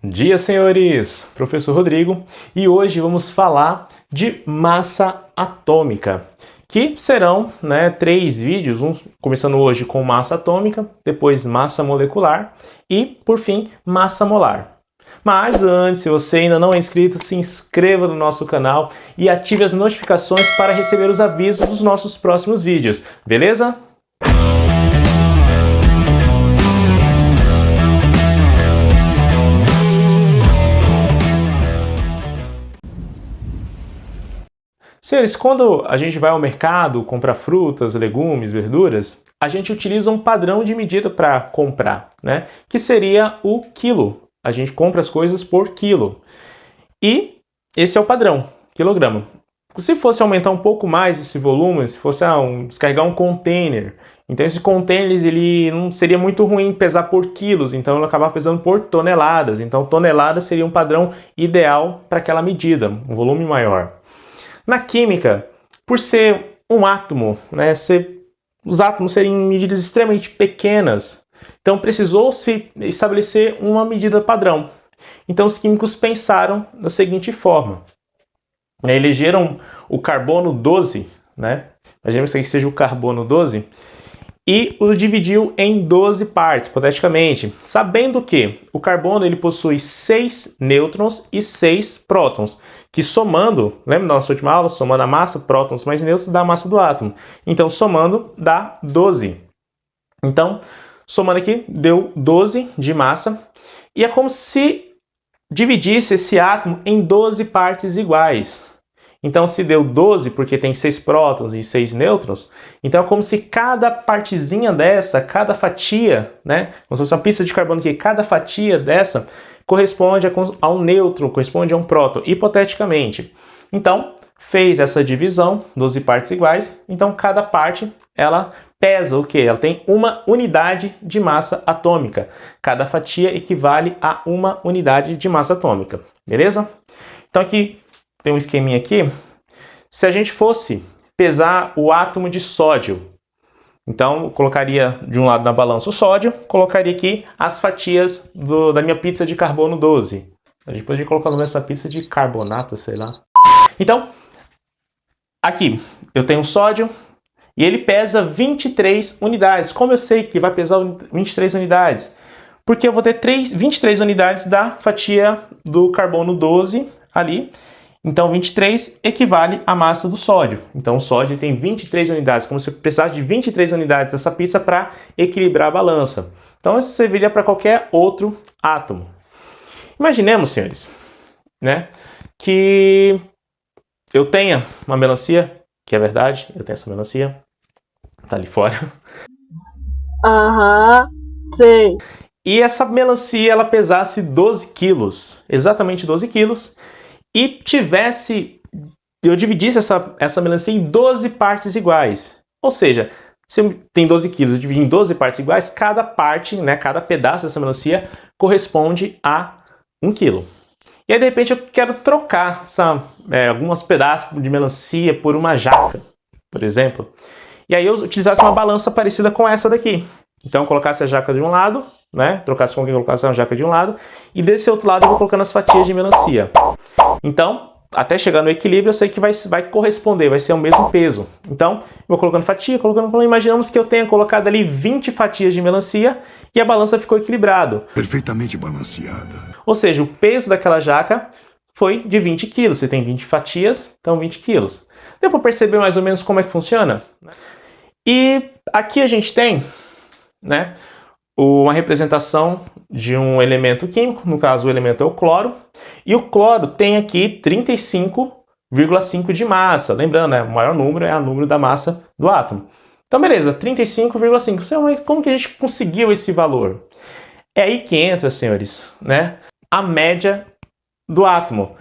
Dia, senhores! Professor Rodrigo, e hoje vamos falar de massa atômica, que serão 3 vídeos, começando hoje com massa atômica, depois massa molecular e, por fim, massa molar. Mas antes, se você ainda não é inscrito, se inscreva no nosso canal e ative as notificações para receber os avisos dos nossos próximos vídeos, beleza? Senhores, quando a gente vai ao mercado comprar frutas, legumes, verduras, a gente utiliza um padrão de medida para comprar, que seria o quilo. A gente compra as coisas por quilo. E esse é o padrão, quilograma. Se fosse aumentar um pouco mais esse volume, se fosse descarregar um container, então esse container ele não seria muito ruim pesar por quilos, então ele acaba pesando por toneladas. Então toneladas seria um padrão ideal para aquela medida, um volume maior. Na química, por ser um átomo, os átomos serem medidas extremamente pequenas, então precisou-se estabelecer uma medida padrão. Então os químicos pensaram da seguinte forma. Elegeram o carbono 12, imaginemos que seja o carbono 12, e o dividiu em 12 partes, hipoteticamente, sabendo que o carbono ele possui 6 nêutrons e 6 prótons, que somando, lembra da nossa última aula? Somando a massa, prótons mais nêutrons, dá a massa do átomo. Então, somando, dá 12. Então, somando aqui, deu 12 de massa, e é como se dividisse esse átomo em 12 partes iguais. Então, se deu 12 porque tem 6 prótons e 6 nêutrons, então é como se cada partezinha dessa, cada fatia, como se fosse uma pista de carbono aqui, cada fatia dessa corresponde a um nêutron, corresponde a um próton, hipoteticamente. Então, fez essa divisão, 12 partes iguais, então cada parte, ela pesa o quê? Ela tem uma unidade de massa atômica. Cada fatia equivale a uma unidade de massa atômica, beleza? Então aqui tem um esqueminha aqui. Se a gente fosse pesar o átomo de sódio, então eu colocaria de um lado na balança o sódio, colocaria aqui as fatias da minha pizza de carbono 12. A gente poderia colocar no meio dessa pizza de carbonato, sei lá. Então, aqui eu tenho sódio e ele pesa 23 unidades. Como eu sei que vai pesar 23 unidades? Porque eu vou ter 23 unidades da fatia do carbono 12 ali. Então, 23 equivale à massa do sódio. Então, o sódio tem 23 unidades, como se eu precisasse de 23 unidades dessa pizza para equilibrar a balança. Então, isso serviria para qualquer outro átomo. Imaginemos, senhores, que eu tenha uma melancia, que é verdade, eu tenho essa melancia, tá ali fora. Sei. E essa melancia, ela pesasse 12 quilos, exatamente 12 quilos, e eu dividisse essa melancia em 12 partes iguais. Ou seja, se tem 12 quilos e dividir em 12 partes iguais, cada parte, cada pedaço dessa melancia corresponde a 1 quilo. E aí, de repente, eu quero trocar alguns pedaços de melancia por uma jaca, por exemplo. E aí eu utilizasse uma balança parecida com essa daqui. Então, eu colocasse a jaca de um lado, trocasse com alguém, colocasse uma jaca de um lado, e desse outro lado eu vou colocando as fatias de melancia. Então, até chegar no equilíbrio, eu sei que vai corresponder, vai ser o mesmo peso. Então, eu vou colocando fatia, imaginamos que eu tenha colocado ali 20 fatias de melancia e a balança ficou equilibrada. Perfeitamente balanceada. Ou seja, o peso daquela jaca foi de 20 quilos. Você tem 20 fatias, então 20 quilos. Deu para perceber mais ou menos como é que funciona? E aqui a gente tem, uma representação de um elemento químico, no caso o elemento é o cloro, e o cloro tem aqui 35,5 de massa. Lembrando, o maior número é o número da massa do átomo. Então, beleza, 35,5. Mas como que a gente conseguiu esse valor? É aí que entra, senhores, a média do átomo.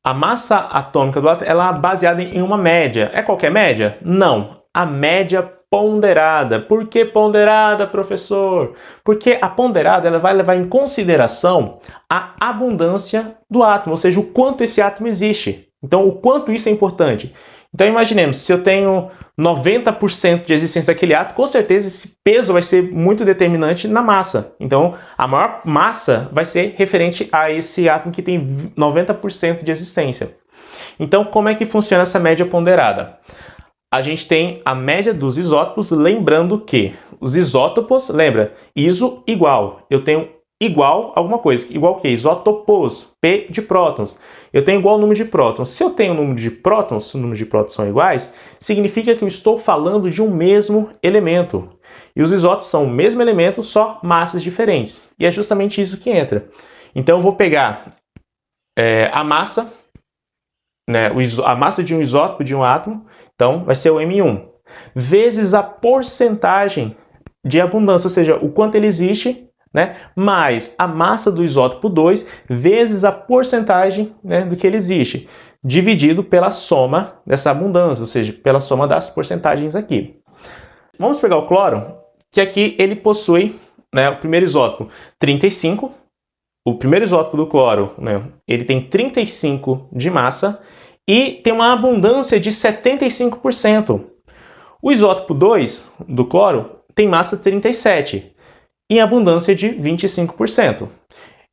A massa atômica do átomo ela é baseada em uma média. É qualquer média? Não. A média ponderada. Por que ponderada, professor? Porque a ponderada ela vai levar em consideração a abundância do átomo, ou seja, o quanto esse átomo existe. Então, o quanto isso é importante. Então imaginemos, se eu tenho 90% de existência daquele átomo, com certeza esse peso vai ser muito determinante na massa. Então a maior massa vai ser referente a esse átomo que tem 90% de existência. Então como é que funciona essa média ponderada? A gente tem a média dos isótopos, lembrando que os isótopos, lembra, iso igual, eu tenho igual alguma coisa, igual o que? Isótopos, P de prótons. Eu tenho igual o número de prótons. Se eu tenho o número de prótons, o número de prótons são iguais, significa que eu estou falando de um mesmo elemento. E os isótopos são o mesmo elemento, só massas diferentes. E é justamente isso que entra. Então eu vou pegar a massa, né, a massa de um isótopo, de um átomo, então vai ser o M1, vezes a porcentagem de abundância, ou seja, o quanto ele existe, né, mais a massa do isótopo 2 vezes a porcentagem, né, do que ele existe, dividido pela soma dessa abundância, ou seja, pela soma das porcentagens aqui. Vamos pegar o cloro, que aqui ele possui, né, o primeiro isótopo 35, o primeiro isótopo do cloro, né, ele tem 35 de massa e tem uma abundância de 75%. O isótopo 2 do cloro tem massa 37 em abundância de 25%.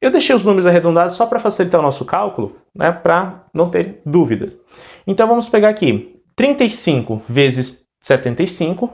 Eu deixei os números arredondados só para facilitar o nosso cálculo, né, para não ter dúvida. Então vamos pegar aqui, 35 vezes 75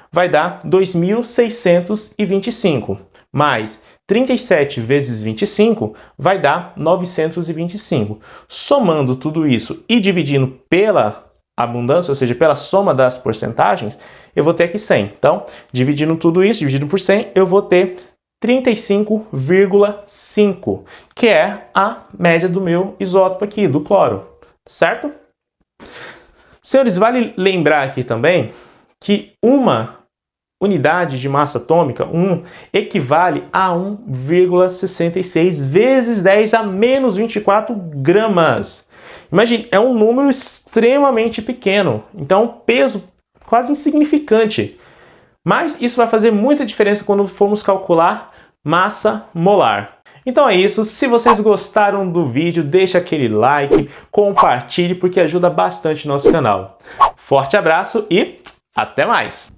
vai dar 2.625, mais 37 vezes 25 vai dar 925. Somando tudo isso e dividindo pela abundância, ou seja, pela soma das porcentagens, eu vou ter aqui 100. Então, dividindo tudo isso, dividido por 100, eu vou ter 35,5, que é a média do meu isótopo aqui, do cloro, certo? Senhores, vale lembrar aqui também que uma unidade de massa atômica, 1, equivale a 1,66 vezes 10 a menos 24 gramas. Imagine, é um número extremamente pequeno, então peso quase insignificante. Mas isso vai fazer muita diferença quando formos calcular massa molar. Então é isso, se vocês gostaram do vídeo, deixa aquele like, compartilhe, porque ajuda bastante o nosso canal. Forte abraço e até mais!